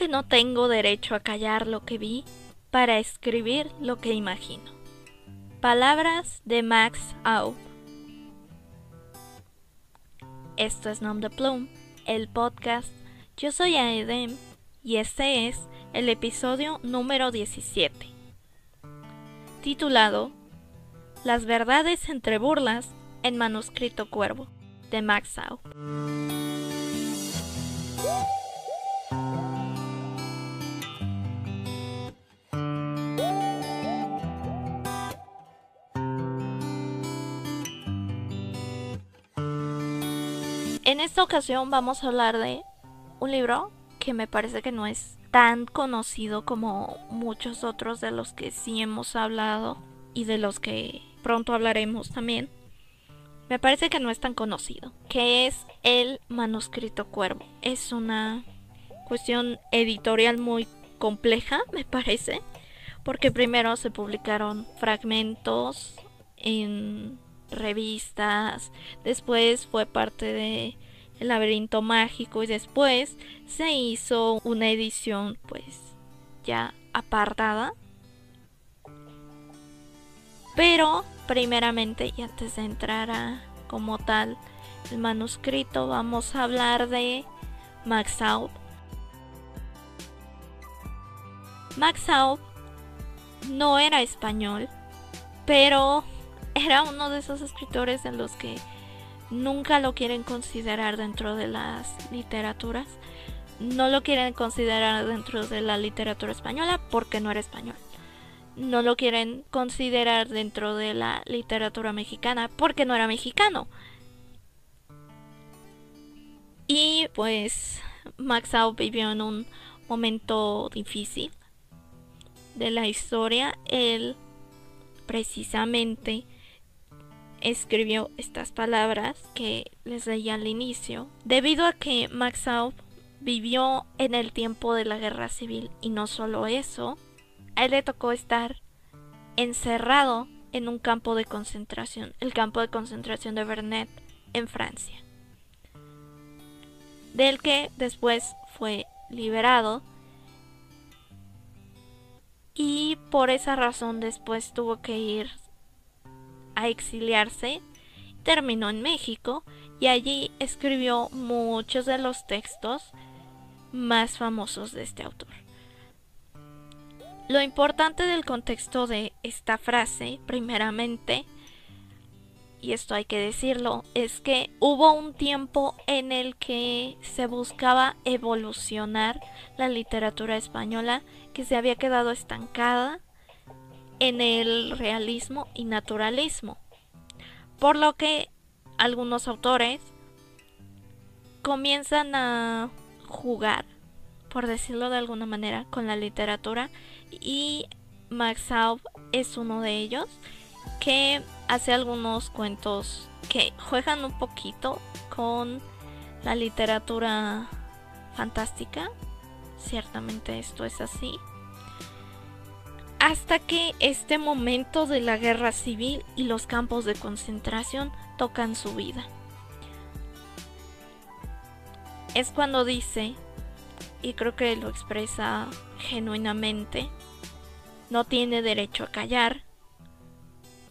que no tengo derecho a callar lo que vi para escribir lo que imagino. Palabras de Max Aub. Esto es Nom de Plume, el podcast. Yo soy Aedem y este es el episodio número 17, titulado Las verdades entre burlas en manuscrito cuervo, de Max Aub. En esta ocasión vamos a hablar de un libro que me parece que no es tan conocido como muchos otros de los que sí hemos hablado y de los que pronto hablaremos también. Me parece que no es tan conocido, que es El manuscrito cuervo. Es una cuestión editorial muy compleja, me parece, porque primero se publicaron fragmentos en revistas, después fue parte de El laberinto mágico y después se hizo una edición pues ya apartada. Pero primeramente, y antes de entrar a como tal el manuscrito, vamos a hablar de Max Aub. Max Aub no era español, pero era uno de esos escritores en los que nunca lo quieren considerar dentro de las literaturas. No lo quieren considerar dentro de la literatura española porque no era español. No lo quieren considerar dentro de la literatura mexicana porque no era mexicano. Y pues Max Aub vivió en un momento difícil de la historia. Él precisamente escribió estas palabras que les leí al inicio, debido a que Max Aub vivió en el tiempo de la guerra civil, y no solo eso, a él le tocó estar encerrado en un campo de concentración, el campo de concentración de Vernet en Francia, del que después fue liberado, y por esa razón después tuvo que ir a exiliarse. Terminó en México y allí escribió muchos de los textos más famosos de este autor. Lo importante del contexto de esta frase, primeramente, y esto hay que decirlo, es que hubo un tiempo en el que se buscaba evolucionar la literatura española, que se había quedado estancada en el realismo y naturalismo, por lo que algunos autores comienzan a jugar, por decirlo de alguna manera, con la literatura, y Max Aub es uno de ellos, que hace algunos cuentos que juegan un poquito con la literatura fantástica. Ciertamente esto es así. Hasta que este momento de la guerra civil y los campos de concentración tocan su vida. Es cuando dice, y creo que lo expresa genuinamente, no tiene derecho a callar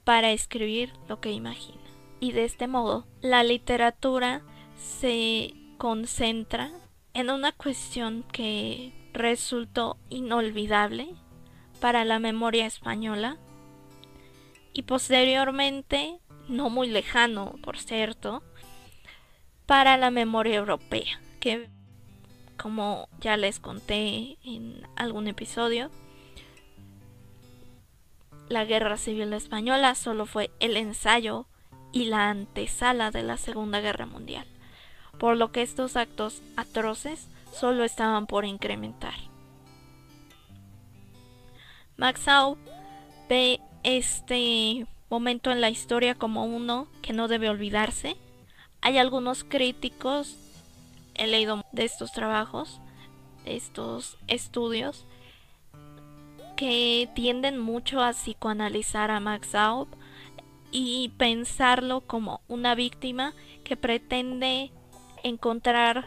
para escribir lo que imagina. Y de este modo, la literatura se concentra en una cuestión que resultó inolvidable para la memoria española y posteriormente, no muy lejano por cierto, para la memoria europea, que como ya les conté en algún episodio, la Guerra Civil Española solo fue el ensayo y la antesala de la Segunda Guerra Mundial, por lo que estos actos atroces solo estaban por incrementar. Max Aub ve este momento en la historia como uno que no debe olvidarse. Hay algunos críticos, he leído de estos trabajos, de estos estudios, que tienden mucho a psicoanalizar a Max Aub y pensarlo como una víctima que pretende encontrar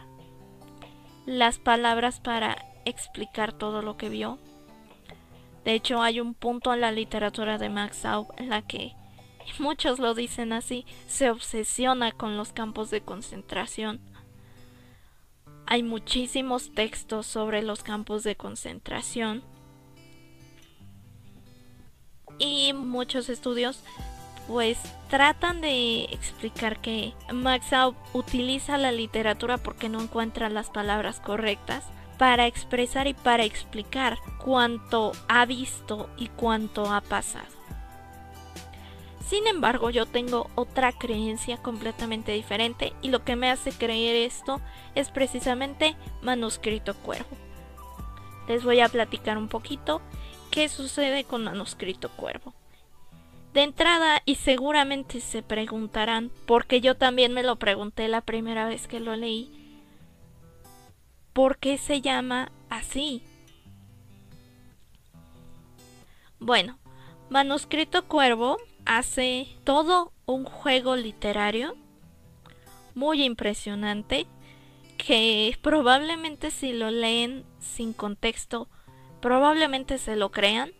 las palabras para explicar todo lo que vio. De hecho, hay un punto en la literatura de Max Aub en la que, y muchos lo dicen así, se obsesiona con los campos de concentración. Hay muchísimos textos sobre los campos de concentración y muchos estudios pues tratan de explicar que Max Aub utiliza la literatura porque no encuentra las palabras correctas para expresar y para explicar cuánto ha visto y cuánto ha pasado. Sin embargo, yo tengo otra creencia completamente diferente y lo que me hace creer esto es precisamente Manuscrito Cuervo. Les voy a platicar un poquito qué sucede con Manuscrito Cuervo. De entrada, y seguramente se preguntarán, porque yo también me lo pregunté la primera vez que lo leí, ¿por qué se llama así? Bueno, Manuscrito Cuervo hace todo un juego literario muy impresionante que probablemente si lo leen sin contexto, probablemente se lo crean.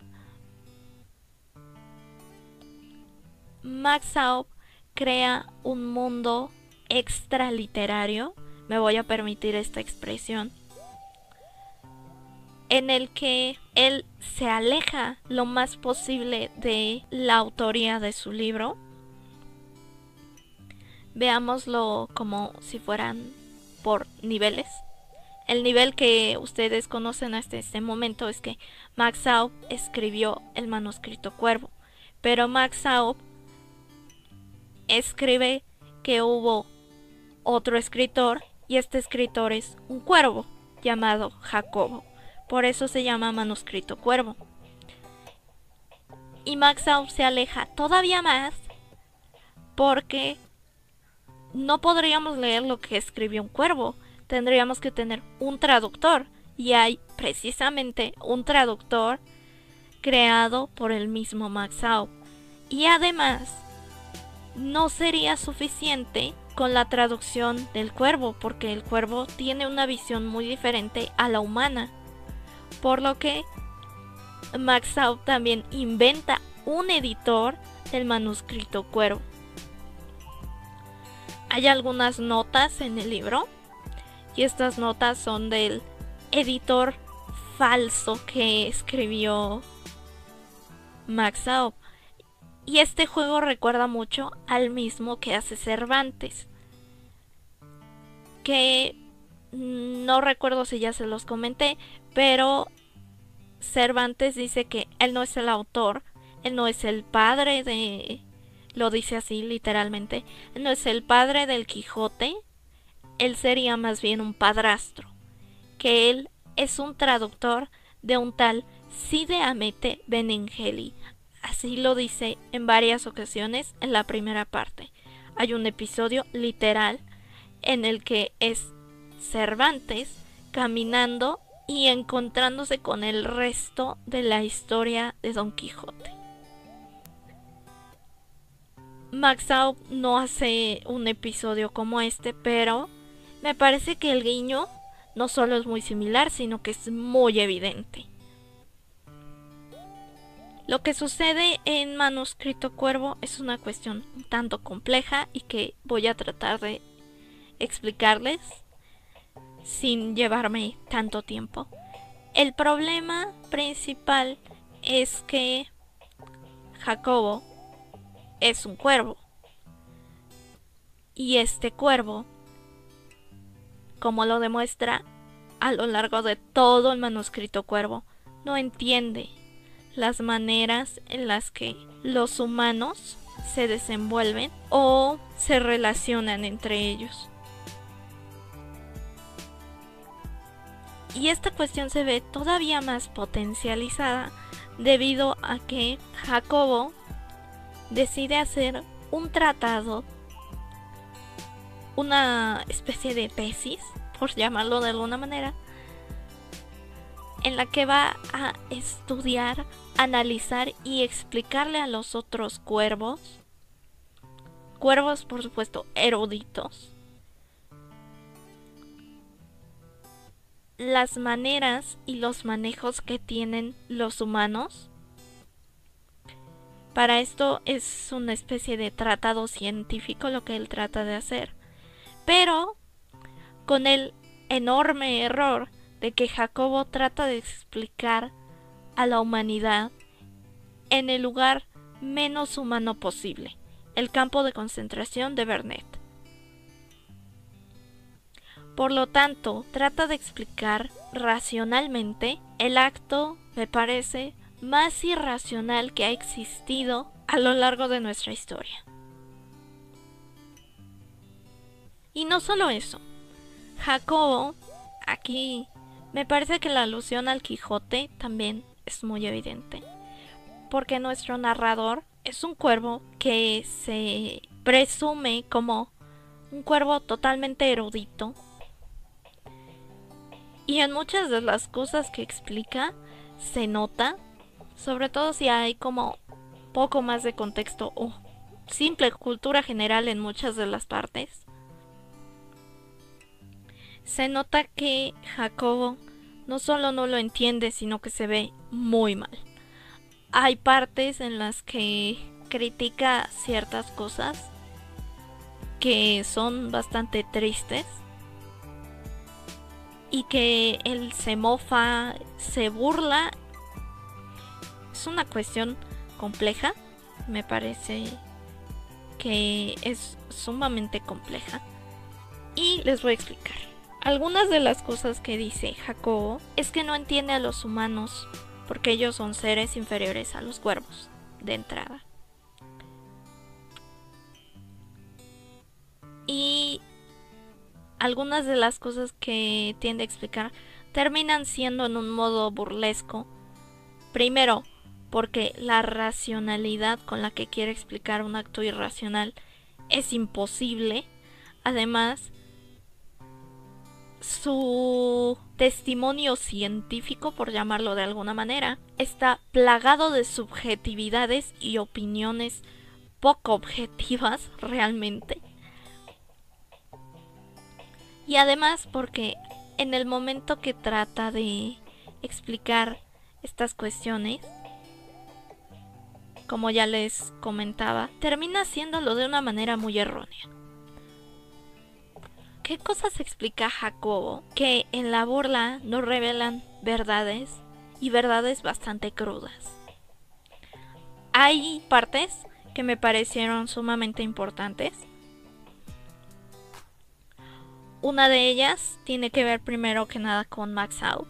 Max Aub crea un mundo extraliterario, me voy a permitir esta expresión, en el que él se aleja lo más posible de la autoría de su libro. Veámoslo como si fueran por niveles. El nivel que ustedes conocen hasta este momento es que Max Aub escribió el Manuscrito Cuervo, pero Max Aub escribe que hubo otro escritor y este escritor es un cuervo llamado Jacobo. Por eso se llama Manuscrito Cuervo. Y Max Aub se aleja todavía más porque no podríamos leer lo que escribió un cuervo. Tendríamos que tener un traductor. Y hay precisamente un traductor creado por el mismo Max Aub. Y además, no sería suficiente con la traducción del cuervo, porque el cuervo tiene una visión muy diferente a la humana. Por lo que Max Aub también inventa un editor del Manuscrito Cuervo. Hay algunas notas en el libro y estas notas son del editor falso que escribió Max Aub. Y este juego recuerda mucho al mismo que hace Cervantes, que no recuerdo si ya se los comenté, pero Cervantes dice que él no es el autor, él no es el padre de... lo dice así literalmente, él no es el padre del Quijote, él sería más bien un padrastro, que él es un traductor de un tal Cide Hamete Benengeli. Así lo dice en varias ocasiones en la primera parte. Hay un episodio literal en el que es Cervantes caminando y encontrándose con el resto de la historia de Don Quijote. Max Aub no hace un episodio como este, pero me parece que el guiño no solo es muy similar, sino que es muy evidente. Lo que sucede en Manuscrito Cuervo es una cuestión un tanto compleja y que voy a tratar de explicarles sin llevarme tanto tiempo. El problema principal es que Jacobo es un cuervo y este cuervo, como lo demuestra a lo largo de todo el Manuscrito Cuervo, no entiende las maneras en las que los humanos se desenvuelven o se relacionan entre ellos. Y esta cuestión se ve todavía más potencializada debido a que Jacobo decide hacer un tratado, una especie de tesis, por llamarlo de alguna manera, en la que va a estudiar, analizar y explicarle a los otros cuervos por supuesto eruditos, las maneras y los manejos que tienen los humanos. Para esto es una especie de tratado científico lo que él trata de hacer, pero con el enorme error de que Jacobo trata de explicar a la humanidad en el lugar menos humano posible, el campo de concentración de Vernet. Por lo tanto, trata de explicar racionalmente el acto, me parece, más irracional que ha existido a lo largo de nuestra historia. Y no solo eso, Jacobo, aquí me parece que la alusión al Quijote también es muy evidente, porque nuestro narrador es un cuervo que se presume como un cuervo totalmente erudito, y en muchas de las cosas que explica se nota, sobre todo si hay como poco más de contexto o simple cultura general en muchas de las partes. Se nota que Jacobo no solo no lo entiende, sino que se ve muy mal. Hay partes en las que critica ciertas cosas que son bastante tristes y que él se mofa, se burla. Es una cuestión compleja, me parece que es sumamente compleja, y les voy a explicar. Algunas de las cosas que dice Jacobo es que no entiende a los humanos porque ellos son seres inferiores a los cuervos, de entrada. Y algunas de las cosas que tiende a explicar terminan siendo en un modo burlesco. Primero, porque la racionalidad con la que quiere explicar un acto irracional es imposible. Además, su testimonio científico, por llamarlo de alguna manera, está plagado de subjetividades y opiniones poco objetivas realmente. Y además porque en el momento que trata de explicar estas cuestiones, como ya les comentaba, termina haciéndolo de una manera muy errónea. ¿Qué cosas explica Jacobo que en la burla nos revelan verdades, y verdades bastante crudas? Hay partes que me parecieron sumamente importantes. Una de ellas tiene que ver primero que nada con Max Aub.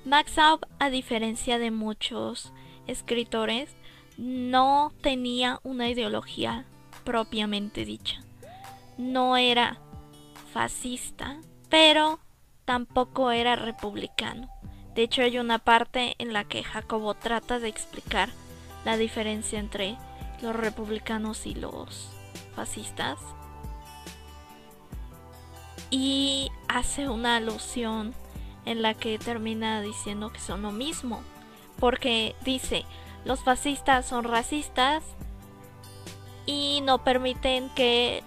Max Aub, a diferencia de muchos escritores, no tenía una ideología propiamente dicha. No era fascista, pero tampoco era republicano. De hecho, hay una parte en la que Jacobo trata de explicar la diferencia entre los republicanos y los fascistas, y hace una alusión en la que termina diciendo que son lo mismo, porque dice, los fascistas son racistas y no permiten que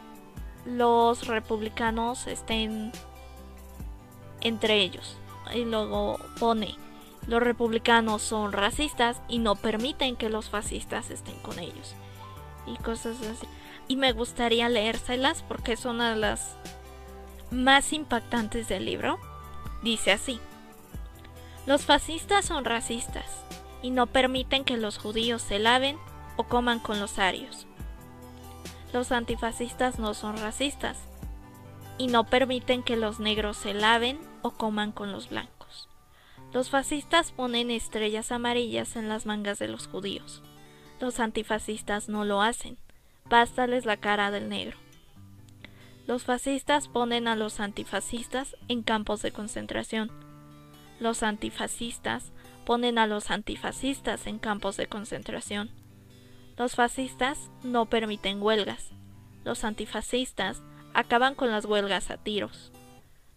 los republicanos estén entre ellos. Y luego pone, los republicanos son racistas y no permiten que los fascistas estén con ellos, y cosas así. Y me gustaría leérselas porque es una de las más impactantes del libro. Dice así: los fascistas son racistas y no permiten que los judíos se laven o coman con los arios. Los antifascistas no son racistas y no permiten que los negros se laven o coman con los blancos. Los fascistas ponen estrellas amarillas en las mangas de los judíos. Los antifascistas no lo hacen, bástales la cara del negro. Los fascistas ponen a los antifascistas en campos de concentración. Los antifascistas ponen a los antifascistas en campos de concentración. Los fascistas no permiten huelgas. Los antifascistas acaban con las huelgas a tiros.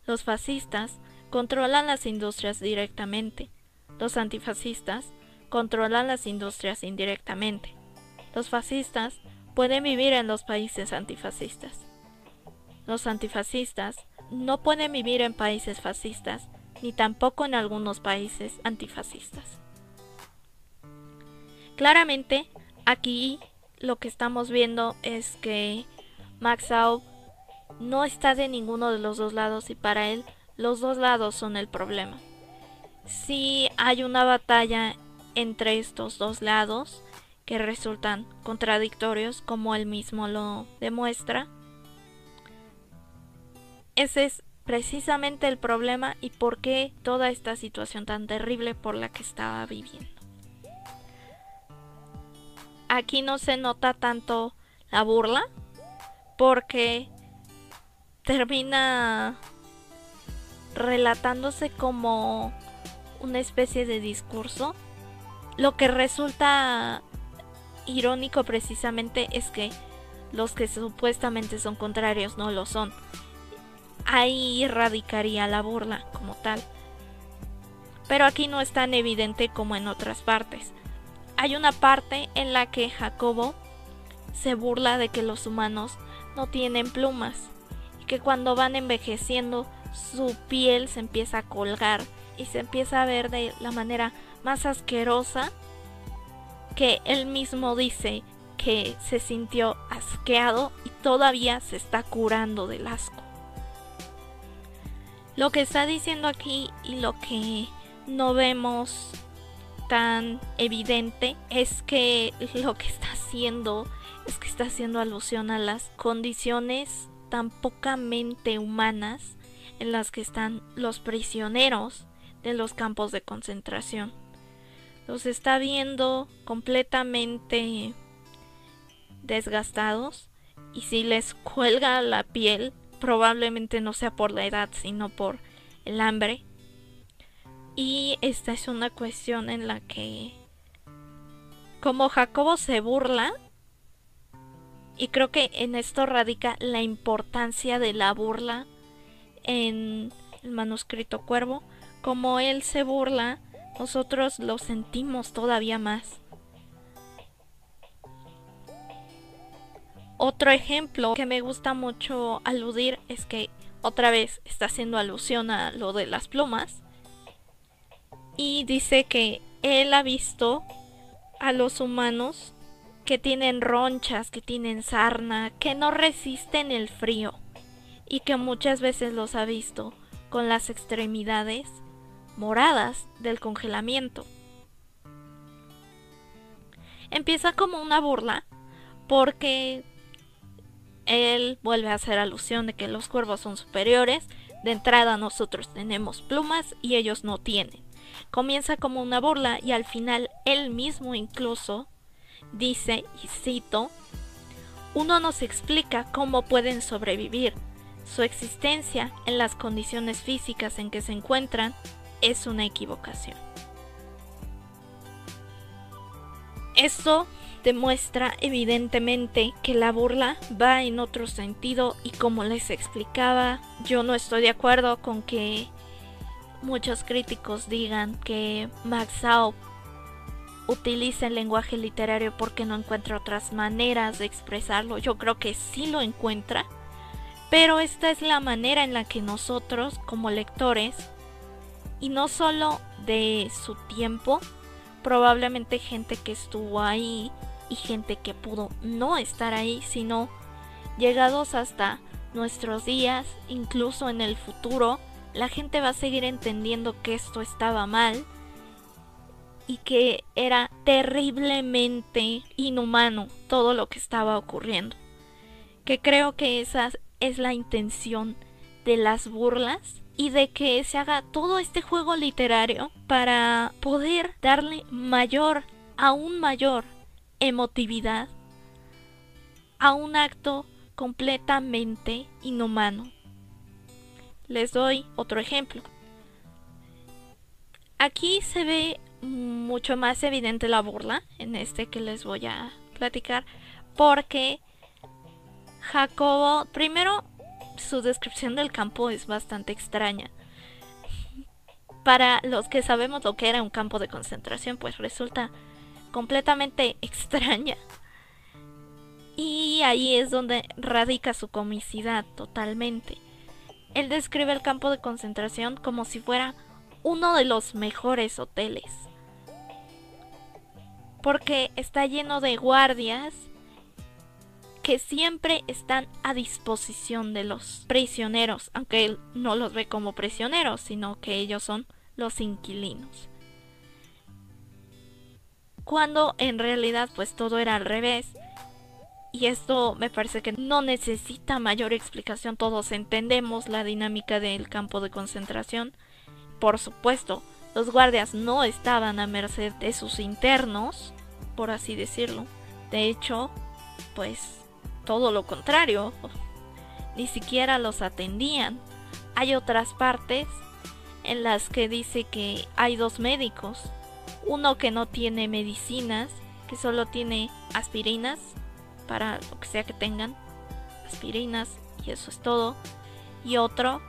Los fascistas controlan las industrias directamente. Los antifascistas controlan las industrias indirectamente. Los fascistas pueden vivir en los países antifascistas. Los antifascistas no pueden vivir en países fascistas ni tampoco en algunos países antifascistas. Claramente, aquí lo que estamos viendo es que Max Aub no está de ninguno de los dos lados y para él los dos lados son el problema. Si hay una batalla entre estos dos lados que resultan contradictorios, como él mismo lo demuestra. Ese es precisamente el problema y por qué toda esta situación tan terrible por la que estaba viviendo. Aquí no se nota tanto la burla porque termina relatándose como una especie de discurso. Lo que resulta irónico precisamente es que los que supuestamente son contrarios no lo son. Ahí radicaría la burla como tal. Pero aquí no es tan evidente como en otras partes. Hay una parte en la que Jacobo se burla de que los humanos no tienen plumas y que cuando van envejeciendo su piel se empieza a colgar y se empieza a ver de la manera más asquerosa, que él mismo dice que se sintió asqueado y todavía se está curando del asco. Lo que está diciendo aquí y lo que no vemos tan evidente es que lo que está haciendo es que está haciendo alusión a las condiciones tan pocamente humanas en las que están los prisioneros de los campos de concentración. Los está viendo completamente desgastados y si les cuelga la piel probablemente no sea por la edad sino por el hambre. Y esta es una cuestión en la que, como Jacobo se burla, y creo que en esto radica la importancia de la burla en el manuscrito Cuervo, como él se burla, nosotros lo sentimos todavía más. Otro ejemplo que me gusta mucho aludir es que otra vez está haciendo alusión a lo de las plumas. Y dice que él ha visto a los humanos que tienen ronchas, que tienen sarna, que no resisten el frío y que muchas veces los ha visto con las extremidades moradas del congelamiento. Empieza como una burla porque él vuelve a hacer alusión de que los cuervos son superiores. De entrada nosotros tenemos plumas y ellos no tienen. Comienza como una burla y al final él mismo incluso dice, y cito, uno nos explica cómo pueden sobrevivir. Su existencia en las condiciones físicas en que se encuentran es una equivocación. Esto demuestra evidentemente que la burla va en otro sentido y como les explicaba, yo no estoy de acuerdo con que muchos críticos digan que Max Aub utiliza el lenguaje literario porque no encuentra otras maneras de expresarlo. Yo creo que sí lo encuentra, pero esta es la manera en la que nosotros como lectores, y no solo de su tiempo, probablemente gente que estuvo ahí y gente que pudo no estar ahí, sino llegados hasta nuestros días, incluso en el futuro, la gente va a seguir entendiendo que esto estaba mal y que era terriblemente inhumano todo lo que estaba ocurriendo. Que creo que esa es la intención de las burlas y de que se haga todo este juego literario para poder darle aún mayor emotividad a un acto completamente inhumano. Les doy otro ejemplo. Aquí se ve mucho más evidente la burla en este que les voy a platicar, porque Jacobo, primero, su descripción del campo es bastante extraña. Para los que sabemos lo que era un campo de concentración, pues resulta completamente extraña. Y ahí es donde radica su comicidad totalmente. Él describe el campo de concentración como si fuera uno de los mejores hoteles, porque está lleno de guardias que siempre están a disposición de los prisioneros, aunque él no los ve como prisioneros, sino que ellos son los inquilinos. Cuando en realidad pues todo era al revés. Y esto me parece que no necesita mayor explicación, todos entendemos la dinámica del campo de concentración. Por supuesto, los guardias no estaban a merced de sus internos, por así decirlo. De hecho, pues todo lo contrario, ni siquiera los atendían. Hay otras partes en las que dice que hay 2 médicos, uno que no tiene medicinas, que solo tiene aspirinas, para lo que sea que tengan, aspirinas, y eso es todo, y otro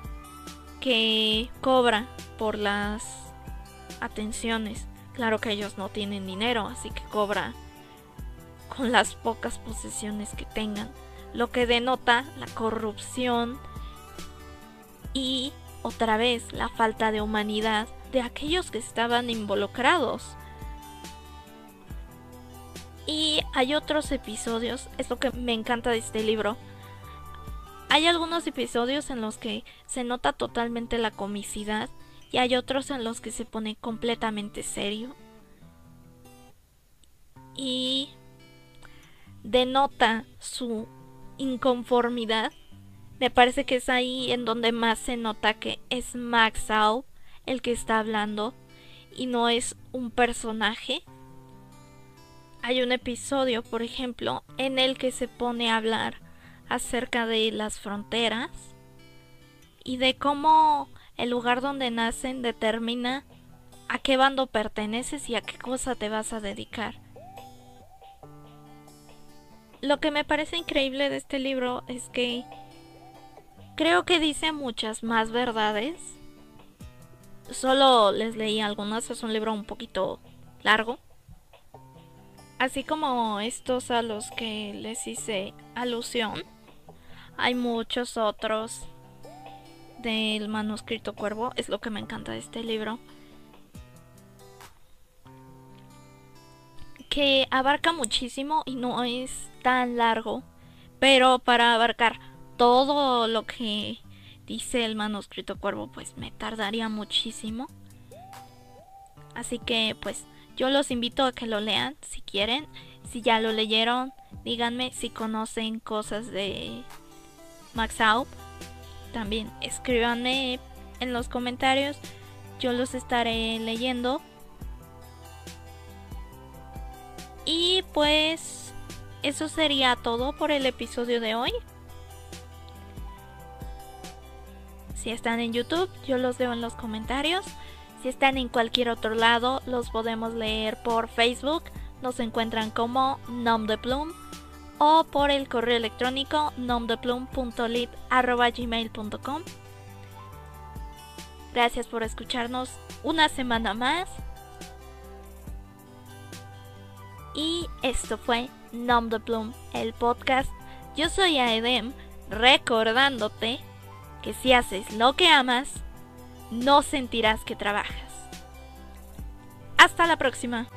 que cobra por las atenciones. Claro que ellos no tienen dinero, así que cobra con las pocas posesiones que tengan, lo que denota la corrupción y otra vez la falta de humanidad de aquellos que estaban involucrados. Y hay otros episodios, es lo que me encanta de este libro. Hay algunos episodios en los que se nota totalmente la comicidad y hay otros en los que se pone completamente serio. Y denota su inconformidad. Me parece que es ahí en donde más se nota que es Max Aub el que está hablando y no es un personaje. Hay un episodio, por ejemplo, en el que se pone a hablar acerca de las fronteras y de cómo el lugar donde nacen determina a qué bando perteneces y a qué cosa te vas a dedicar. Lo que me parece increíble de este libro es que creo que dice muchas más verdades. Solo les leí algunas, es un libro un poquito largo. Así como estos a los que les hice alusión, hay muchos otros del manuscrito Cuervo. Es lo que me encanta de este libro, que abarca muchísimo y no es tan largo, pero para abarcar todo lo que dice el manuscrito Cuervo pues me tardaría muchísimo. Así que pues yo los invito a que lo lean si quieren. Si ya lo leyeron, díganme si conocen cosas de Max Aub. También escríbanme en los comentarios, yo los estaré leyendo. Y pues eso sería todo por el episodio de hoy. Si están en YouTube, yo los leo en los comentarios. Si están en cualquier otro lado, los podemos leer por Facebook. Nos encuentran como Nom de Plume o por el correo electrónico nomdeplume.lit@gmail.com. Gracias por escucharnos una semana más. Y esto fue Nom de Plume, el podcast. Yo soy Aedem, recordándote que si haces lo que amas, no sentirás que trabajas. Hasta la próxima.